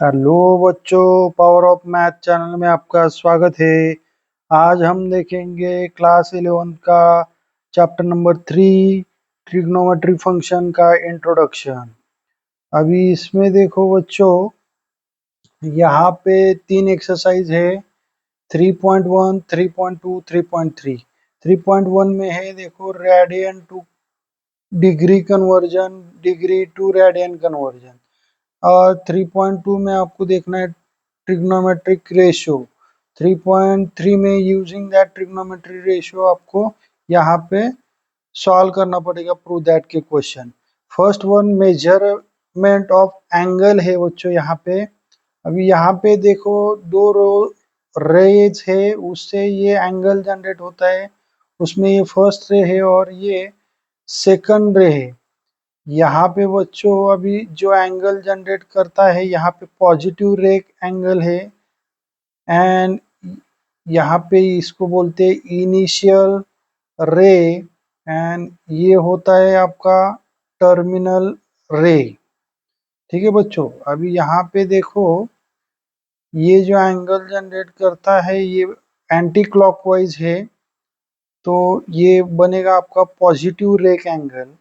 Hello बच्चों, power of math channel में आपका स्वागत है। आज हम देखेंगे क्लास 11 का चैप्टर नंबर 3 ट्रिग्नोमेट्री फंक्शन का इंट्रोडक्शन। अभी इसमें देखो बच्चों, यहाँ पे 3 एक्सरसाइज है। 3.1, 3.2, 3.3। 3.1 में है देखो radian to degree conversion, degree to radian conversion. और 3.2 में आपको देखना है ट्रिग्नोमेट्रिक रेशियो। 3.3 में यूजिंग दैट ट्रिग्नोमेट्री रेशियो आपको यहाँ पे सॉल्व करना पड़ेगा प्रूव दैट के question. First one measurement of angle है बच्चों। यहाँ पे अभी यहाँ पे देखो दो रेज है, उससे ये एंगल जनरेट होता है। उसमें ये फर्स्ट रे है और ये सेकंड रे है। यहाँ पे बच्चों अभी जो एंगल जनरेट करता है, यहाँ पे पॉजिटिव रे एंगल है एंड यहाँ पे इसको बोलते हैं इनिशियल रे एंड ये होता है आपका टर्मिनल रे। ठीक है बच्चों, अभी यहाँ पे देखो ये जो एंगल जनरेट करता है ये एंटी क्लॉकवाइज है, तो ये बनेगा आपका पॉजिटिव रे एंगल।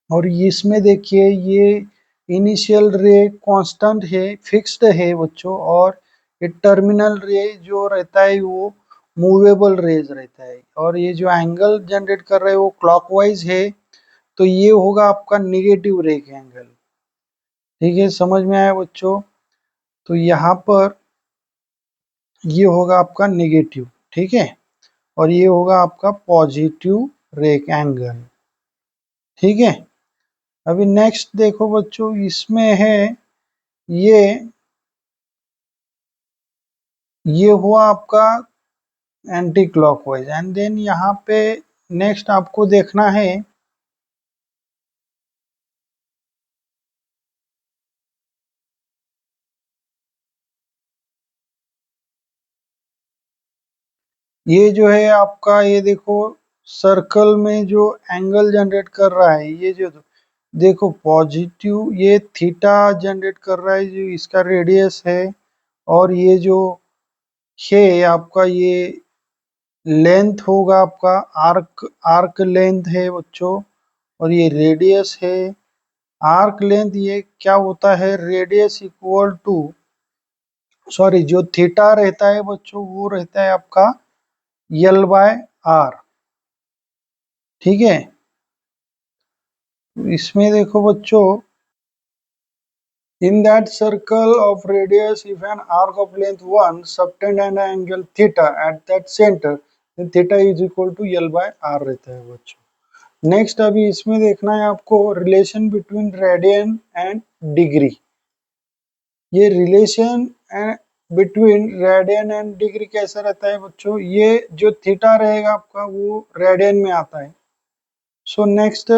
और इसमें देखिए ये इनिशियल रे कांस्टेंट है, फिक्स्ड है बच्चों, और ये टर्मिनल रे जो रहता है वो मूवेबल रेज रहता है। और ये जो एंगल जनरेट कर रहे हैं वो क्लॉकवाइज है, तो ये होगा आपका निगेटिव रे एंगल। ठीक है, समझ में आया बच्चों? तो यहाँ पर ये होगा आपका निगेटिव, ठीक है, और ये होगा आपका पॉजिटिव रे एंगल। ठीक है, अभी नेक्स्ट देखो बच्चों, इसमें है ये ये हुआ आपका एंटी क्लॉकवाइज एंड देन यहाँ पे नेक्स्ट आपको देखना है ये जो है आपका, ये देखो सर्कल में जो एंगल जनरेट कर रहा है, ये जो देखो पॉजिटिव ये थीटा जनरेट कर रहा है, जो इसका रेडियस है। और ये जो है आपका ये लेंथ होगा आपका, आर्क आर्क लेंथ है बच्चों, और ये रेडियस है। आर्क लेंथ ये क्या होता है, रेडियस इक्वल टू, सॉरी, जो थीटा रहता है बच्चों वो रहता है आपका यल बाय आर। ठीक है, इसमें देखो बच्चों, in that circle of radius if an arc of length 1 subtend an angle theta at that centre, theta is equal to L by R रहता है बच्चों। नेक्स्ट अभी इसमें देखना है आपको relation between radian and degree. ये relation between radian and degree कैसा रहता है बच्चों, ये जो थीटा रहेगा आपका वो रेडियन में आता है। सो नेक्स्ट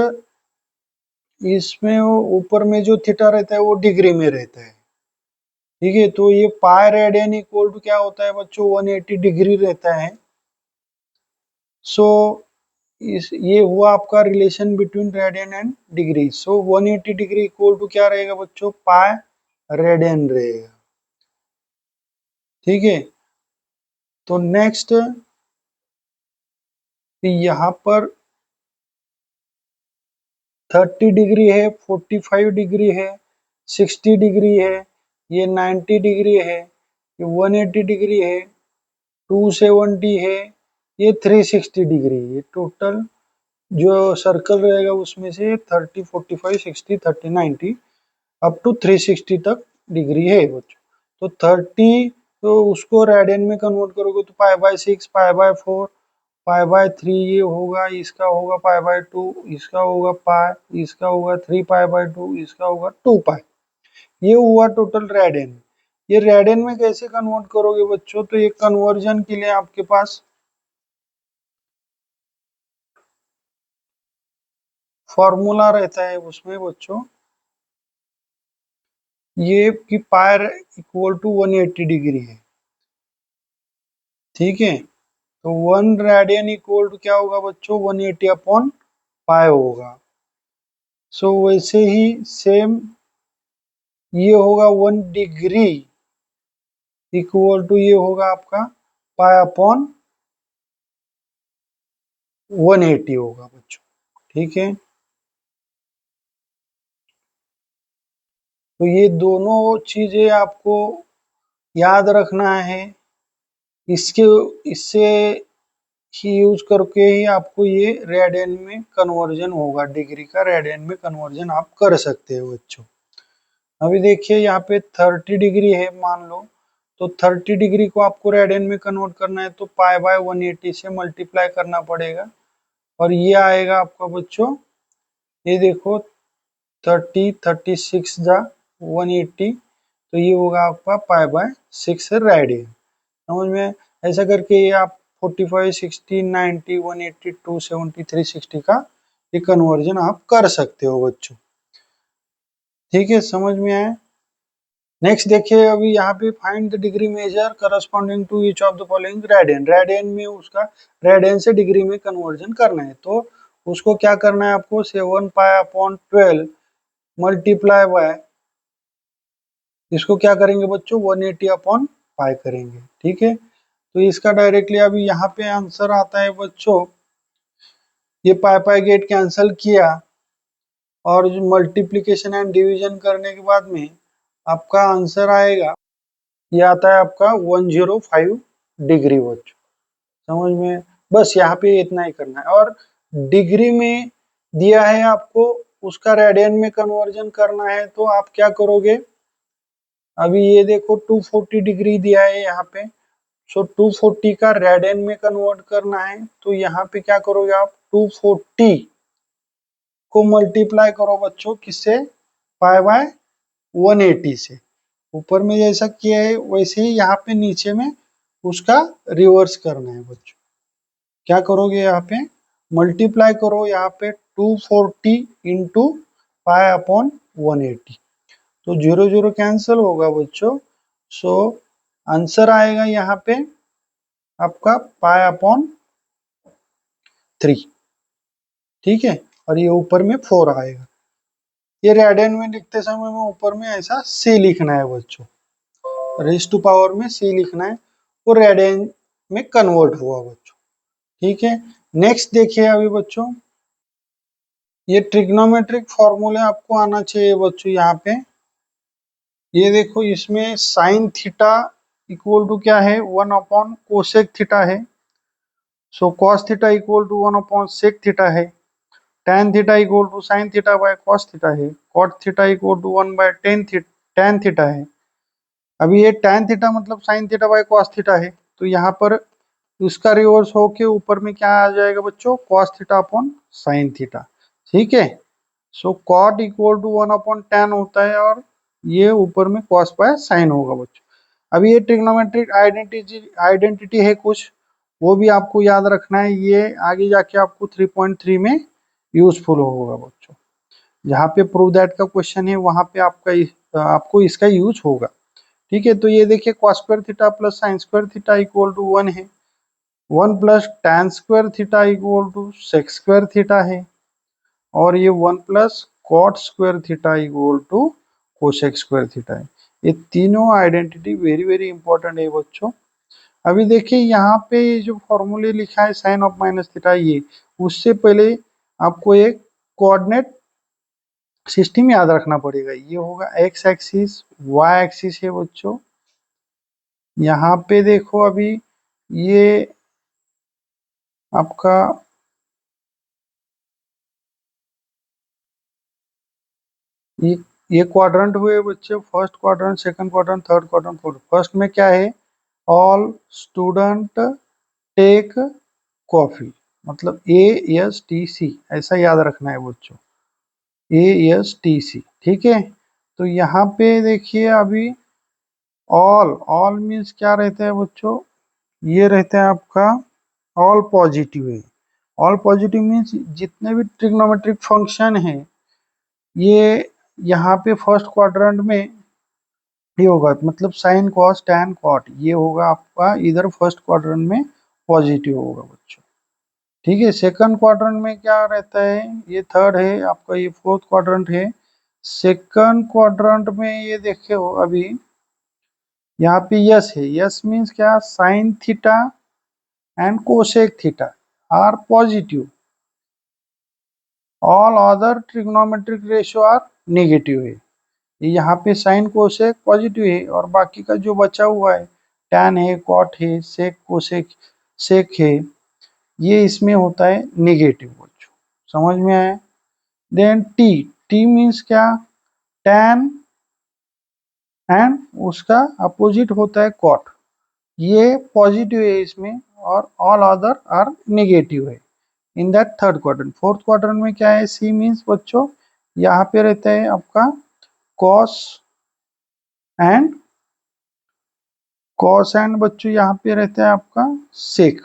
इसमें वो ऊपर में जो थीटा रहता है वो डिग्री में रहता है। ठीक है, तो ये पाई रेडियन इक्वल टू क्या होता है बच्चों, 180 डिग्री रहता है। सो इस ये हुआ आपका relation between radian and degree. So 180 degree equal to क्या रहेगा बच्चों, पाई रेडियन रहेगा। ठीक है, तो नेक्स्ट यहाँ पर 30 डिग्री है, 45 डिग्री है, 60 डिग्री है, ये 90 डिग्री है, ये 180 डिग्री है, 270 है, ये 360 डिग्री। ये टोटल जो सर्कल रहेगा उसमें से 30, 45, 60, 30, 90 अप टू 360 तक डिग्री है बच्चों। तो 30 तो उसको रेडियन में कन्वर्ट करोगे तो pi by 6, pi by 4, pi by 3 ये होगा, इसका होगा पाई बाय 2, इसका होगा पाई, इसका होगा 3 पाई बाय 2, इसका होगा 2 पाई। ये हुआ टोटल रेडियन। ये रेडियन में कैसे कन्वर्ट करोगे बच्चों, तो ये कन्वर्जन के लिए आपके पास फॉर्मूला रहता है उसमें बच्चों, ये कि पाई इक्वल टू 180 डिग्री है। ठीक है, तो 1 रेडियन इक्वल टू क्या होगा बच्चों, 180 अपॉन पाई होगा। सो वैसे ही सेम ये होगा 1 डिग्री इक्वल टू ये होगा आपका पाई अपॉन 180 होगा बच्चों। ठीक है, तो ये दोनों चीजें आपको याद रखना है। इसके इससे ही यूज करके ही आपको ये रेडियन में कन्वर्जन होगा, डिग्री का रेडियन में कन्वर्जन आप कर सकते हो बच्चों। अभी देखिए यहाँ पे 30 डिग्री है मान लो, तो 30 डिग्री को आपको रेडियन में कन्वर्ट करना है तो पाई बाय 180 से मल्टीप्लाई करना पड़ेगा, और ये आएगा आपका बच्चों, ये देखो 36 जा 180, तो ये होगा आपका पाई बाय 6 रेडियन। समझ में? ऐसा करके ये आप 45, 60, 90, 180, 270, 360 का ये कन्वर्जन आप कर सकते हो बच्चों। ठीक है, समझ में आया? नेक्स्ट देखिए, अभी यहाँ पे find the degree measure corresponding to each of the following radian. Radian में उसका रेडियन से डिग्री में कन्वर्जन करना है, तो उसको क्या करना है आपको, 7 पाई अपॉन 12 मल्टीप्लाई बाय, इसको क्या करेंगे बच्चों, 180 अपॉन पाई करेंगे। ठीक है, तो इसका डायरेक्टली अभी यहाँ पे आंसर आता है बच्चों, ये पाई पाई गेट कैंसिल किया और मल्टीप्लिकेशन एंड डिवीजन करने के बाद में आपका आंसर आएगा, ये आता है आपका 105 डिग्री बच्चों। समझ में? बस यहाँ पे इतना ही करना है, और डिग्री में दिया है आपको, उसका रेडियन में कन्वर्जन करना है, तो आप क्या करोगे, अभी ये देखो 240 डिग्री दिया है यहाँ पे, सो 240 का रेडियन में कन्वर्ट करना है, तो यहाँ पे क्या करोगे आप, 240 को मल्टीप्लाई करो बच्चों किससे, पाई बाय 180 से। ऊपर में जैसा किया है वैसे ही यहाँ पे नीचे में उसका रिवर्स करना है बच्चों। क्या करोगे, यहाँ पे मल्टीप्लाई करो, यहाँ पे 240 इंटू पाई अपॉन 180, तो 0 0 कैंसिल होगा बच्चों। सो आंसर आएगा यहाँ पे आपका पाई अपॉन 3। ठीक है, और ये ऊपर में 4 आएगा। ये रेडियन में लिखते समय में ऊपर में ऐसा सी लिखना है बच्चों, रेज़ टू पावर में सी लिखना है, वो रेडियन में कन्वर्ट हुआ बच्चों। ठीक है, नेक्स्ट देखिए अभी बच्चों, ये ट्रिग्नोमेट्रिक फॉर्मूले आपको आना चाहिए बच्चों। यहाँ पे ये देखो, इसमें साइन थीटा इक्वल टू क्या है, 1 अपॉन कोसेक थीटा है, so cos theta equal to 1 upon sec theta है, tan theta equal to sine theta by cos theta है, cot theta equal to 1 by tan theta है। अभी ये tan theta मतलब sine theta by cos theta है, तो यहाँ पर इसका रिवर्स होके ऊपर में क्या आ जाएगा बच्चों, cos theta upon sine theta. ठीक है, so cot equal to 1 upon tan होता है, और ये ऊपर में कॉस बाय साइन होगा बच्चों। अभी ये ट्रिग्नोमेट्रिक आइडेंटिटी है कुछ, वो भी आपको याद रखना है, ये आगे जाके आपको 3.3 में यूजफुल होगा बच्चों। जहाँ पे प्रूव दैट का क्वेश्चन है वहां पे आपको इसका यूज होगा। ठीक है, तो ये देखिए cos square theta plus sine square theta equal to 1 है, 1 plus tan square theta equal to sec square theta है, और ये 1 plus cot square theta equal to cosec square theta है। ये तीनों आइडेंटिटी वेरी वेरी इंपॉर्टेंट है बच्चों। अभी देखिए यहाँ पे जो फॉर्मूले लिखा है साइन ऑफ माइनस थीटा, ये उससे पहले आपको एक कोऑर्डिनेट सिस्टम याद रखना पड़ेगा। ये होगा एक्स एक्सिस, वाई एक्सिस है बच्चों। यहाँ पे देखो अभी ये आपका ये ये क्वाड्रेंट हुए बच्चे, first quadrant, second quadrant, third quadrant, fourth. First में क्या है, ऑल स्टूडेंट टेक कॉफी, मतलब ASTC, ऐसा याद रखना है बच्चों, ASTC। ठीक है, तो यहाँ पे देखिए अभी ऑल ऑल मीन्स क्या रहता है बच्चों, ये रहता है आपका ऑल पॉजिटिव है। ऑल पॉजिटिव मीन्स जितने भी ट्रिग्नोमेट्रिक फंक्शन है ये यहाँ पे फर्स्ट क्वाड्रेंट में ये होगा, मतलब साइन कॉस टैन कॉट, ये होगा आपका इधर फर्स्ट क्वाड्रेंट में पॉजिटिव होगा बच्चों। ठीक है, सेकंड क्वाड्रेंट में क्या रहता है, ये थर्ड है आपका, ये फोर्थ क्वाड्रेंट है, सेकंड क्वाड्रेंट में ये देखे हो अभी यहाँ पे यस है, यस मीन्स क्या, sine theta and cosec theta are positive, all other trigonometric ratio are negative है। यहाँ पे साइन कोसेक पॉजिटिव है और बाकी का जो बचा हुआ है टैन है, कॉट है, सेक कोसेक सेक है, ये इसमें होता है नेगेटिव बच्चों। समझ में आया? देन टी, टी मीन्स क्या, टैन एंड उसका अपोजिट होता है कॉट, ये पॉजिटिव है इसमें और ऑल अदर आर नेगेटिव है in that third quadrant. Fourth quadrant में क्या है, सी मीन्स बच्चों यहाँ पे रहता है आपका कॉस एंड बच्चों यहाँ पे रहता है आपका सेक।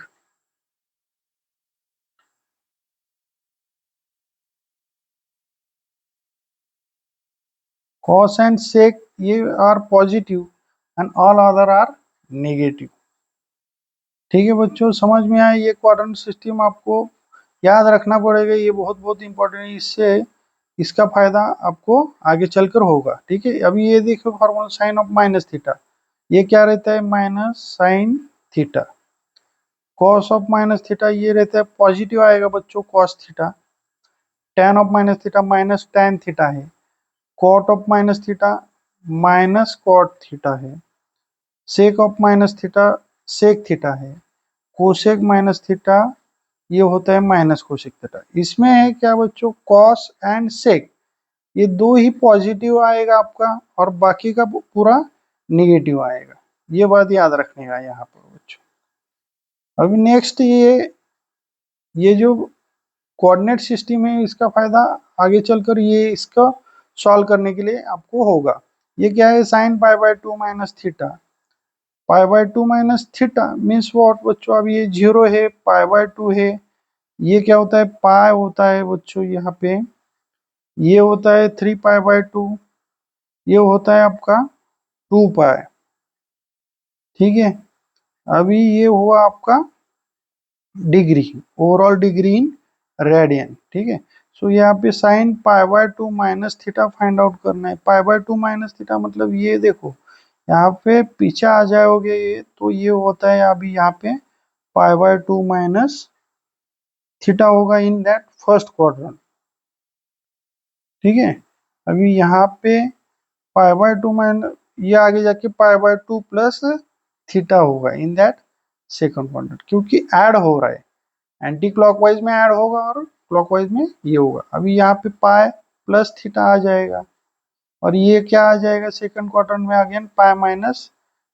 कॉस एंड सेक ये are positive and all other are negative. ठीक है बच्चों, समझ में आया? ये क्वाड्रेंट सिस्टम आपको याद रखना पड़ेगा, ये बहुत बहुत इंपॉर्टेंट है, इससे इसका फायदा आपको आगे चलकर होगा। ठीक है, अभी ये देखो formula sine of minus theta, ये क्या रहता है, minus sine theta. Cos of minus theta ये रहता है पॉजिटिव आएगा बच्चों, cos theta. Tan of minus theta minus tan theta है। Cot of minus theta minus cot theta है। Sec of minus theta sec theta है। कोसेक माइनस थीटा ये होता है माइनस कोसेक थीटा। इसमें है क्या बच्चों, कॉस एंड सेक ये दो ही पॉजिटिव आएगा आपका और बाकी का पूरा निगेटिव आएगा। ये बात याद रखने का यहाँ पर बच्चों। अभी नेक्स्ट ये जो कोऑर्डिनेट सिस्टम है इसका फायदा आगे चलकर ये इसका सॉल्व करने के लिए आपको होगा। ये क्या है, sine pi by 2 minus theta. Pi by 2 minus theta means what बच्चों, अब ये 0 है, पाई बाय 2 है, ये क्या होता है, पाई होता है बच्चों यहाँ पे, ये होता है 3 पाई बाय 2, ये होता है आपका 2 पाई। ठीक है, अभी ये हुआ आपका degree, overall degree in radian. ठीक है, सो यहाँ पे sine pi by 2 minus theta find out करना है। पाई बाय 2 माइनस थीटा मतलब ये देखो यहाँ पे पीछे आ जाओगे ये, तो ये होता है अभी यहाँ पे पाई बाय 2 माइनस थीटा होगा इन दैट फर्स्ट क्वाड्रेंट। ठीक है, अभी यहाँ पे पाई बाय 2 माइनस, ये आगे जाके पाई बाय 2 प्लस थीटा होगा इन दैट सेकंड क्वाड्रेंट, क्योंकि ऐड हो रहा है, एंटी क्लॉकवाइज में ऐड होगा और क्लॉकवाइज में ये होगा। अभी यहाँ पे पाई प्लस थीटा आ जाएगा और ये क्या आ जाएगा, सेकंड क्वाड्रेंट में अगेन पाई माइनस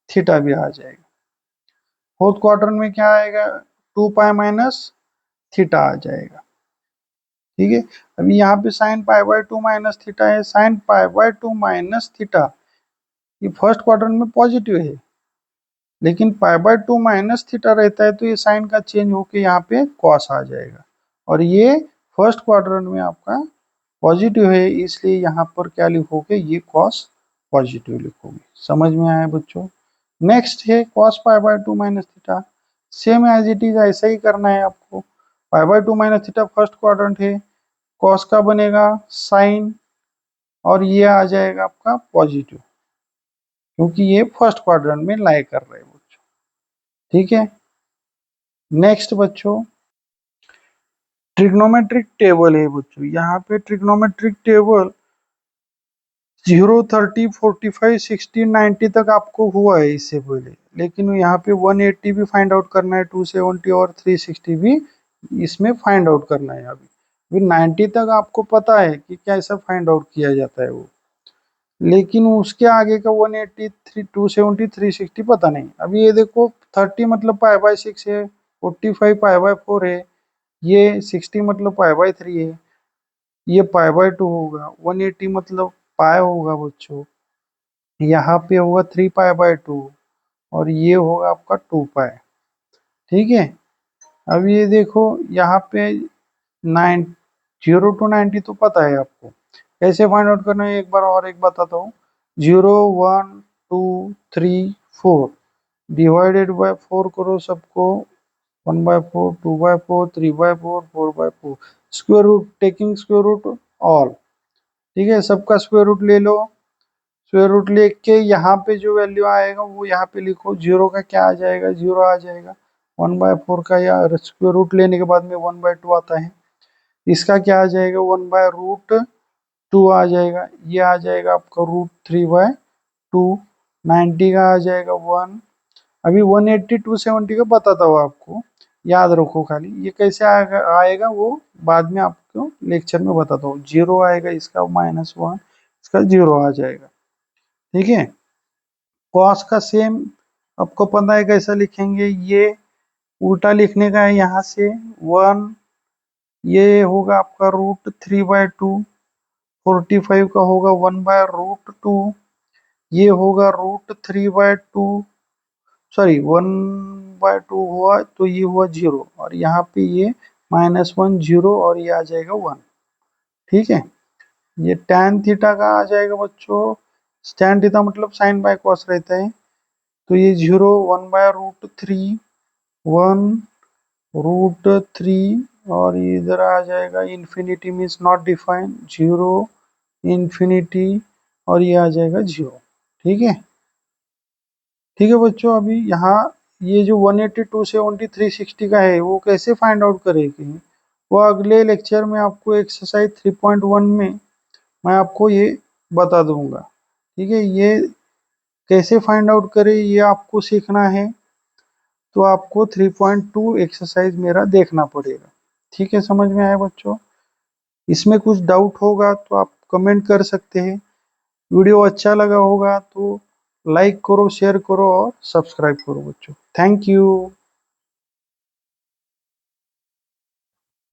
थीटा भी आ जाएगा। फोर्थ क्वाड्रेंट में क्या आएगा, 2 पाई माइनस थीटा आ जाएगा। ठीक है, अभी यहाँ पे sine pi by 2 minus theta है, sine pi by 2 minus theta ये फर्स्ट क्वाड्रेंट में पॉजिटिव है, लेकिन पाई बाय 2 माइनस थीटा रहता है तो ये साइन का चेंज होके यहाँ पे कॉस आ जाएगा और ये फर्स्ट क्वाड्रेंट में आपका पॉजिटिव है, इसलिए यहाँ पर क्या लिखोगे, ये कॉस पॉजिटिव लिखोगे। समझ में आया बच्चों? नेक्स्ट है cos pi by 2 minus theta, same as it is ऐसा ही करना है आपको। Pi by 2 minus theta first quadrant है, कॉस का बनेगा साइन और ये आ जाएगा आपका पॉजिटिव, क्योंकि ये फर्स्ट क्वाड्रेंट में लाई कर रहे हैं बच्चों। ठीक है, नेक्स्ट बच्चों ट्रिग्नोमेट्रिक टेबल है बच्चों। यहाँ पे ट्रिग्नोमेट्रिक टेबल 0, 30, 45, 60, 90 तक आपको हुआ है इससे पहले, लेकिन यहाँ पे 180 भी फाइंड आउट करना है, 270 और 360 भी इसमें फाइंड आउट करना है। अभी 90 तक आपको पता है कि कैसा फाइंड आउट किया जाता है वो, लेकिन उसके आगे का 180, 270, 360 पता नहीं। अभी ये देखो 30 मतलब पाई बाय 6 है, 45 पाई बाय 4 है, ये 60 मतलब पाई बाय 3 है, ये पाई बाय 2 होगा, 180 मतलब पाई होगा बच्चों, यहाँ पे होगा 3 पाई बाय 2 और ये होगा आपका 2 पाई। ठीक है, अब ये देखो यहाँ पे 0 to 90 तो पता है आपको, कैसे फाइंड आउट करना है एक बार और एक बताता हूँ। 0, 1, 2, 3, 4 डिवाइडेड बाय 4 करो सबको, 1/4, 2/4, 3/4, 4/4, square root taking square root all, ठीक है, सबका स्क्वायर रूट ले लो। स्क्वायर रूट लेके यहाँ पे जो वैल्यू आएगा वो यहाँ पे लिखो। 0 का क्या आ जाएगा, 0 आ जाएगा। 1/4 का या स्क्वायर रूट लेने के बाद में 1/2 आता है। इसका क्या आ जाएगा, 1/√2 आ जाएगा। ये आ जाएगा आपका √3/2। 90 का आ जाएगा 1। अभी 180 270 का बताता हूँ आपको, याद रखो खाली। ये कैसे आएगा वो बाद में आपको लेक्चर में बताता हूँ। 0 आएगा, इसका -1, इसका 0 आ जाएगा। ठीक है, कॉस का सेम आपको पता है कैसा लिखेंगे। ये उल्टा लिखने का है, यहाँ से 1, ये होगा आपका √3/2। 45 का होगा 1/√2। ये होगा √3/2, सॉरी 1/2 हुआ तो ये हुआ 0, और यहाँ पे ये -1 0 और ये आ जाएगा 1। ठीक है, ये tan थीटा का आ जाएगा बच्चों। tan थीटा मतलब साइन बाय कॉस रहता है। तो ये 0, 1/√3, 1√3, और ये इधर आ जाएगा infinity means not defined, 0, infinity, और ये आ जाएगा 0। ठीक है, ठीक है बच्चों। अभी यहाँ ये जो 180 270 360 का है वो कैसे फाइंड आउट करेंगे, वो अगले लेक्चर में आपको एक्सरसाइज 3.1 में मैं आपको ये बता दूंगा। ठीक है, ये कैसे फाइंड आउट करें ये आपको सीखना है, तो आपको 3.2 एक्सरसाइज मेरा देखना पड़ेगा। ठीक है, समझ में आया बच्चों। इसमें कुछ डाउट होगा तो आप कमेंट कर सकते हैं। वीडियो अच्छा लगा होगा तो लाइक करो, शेयर करो और सब्सक्राइब करो बच्चों। Thank you.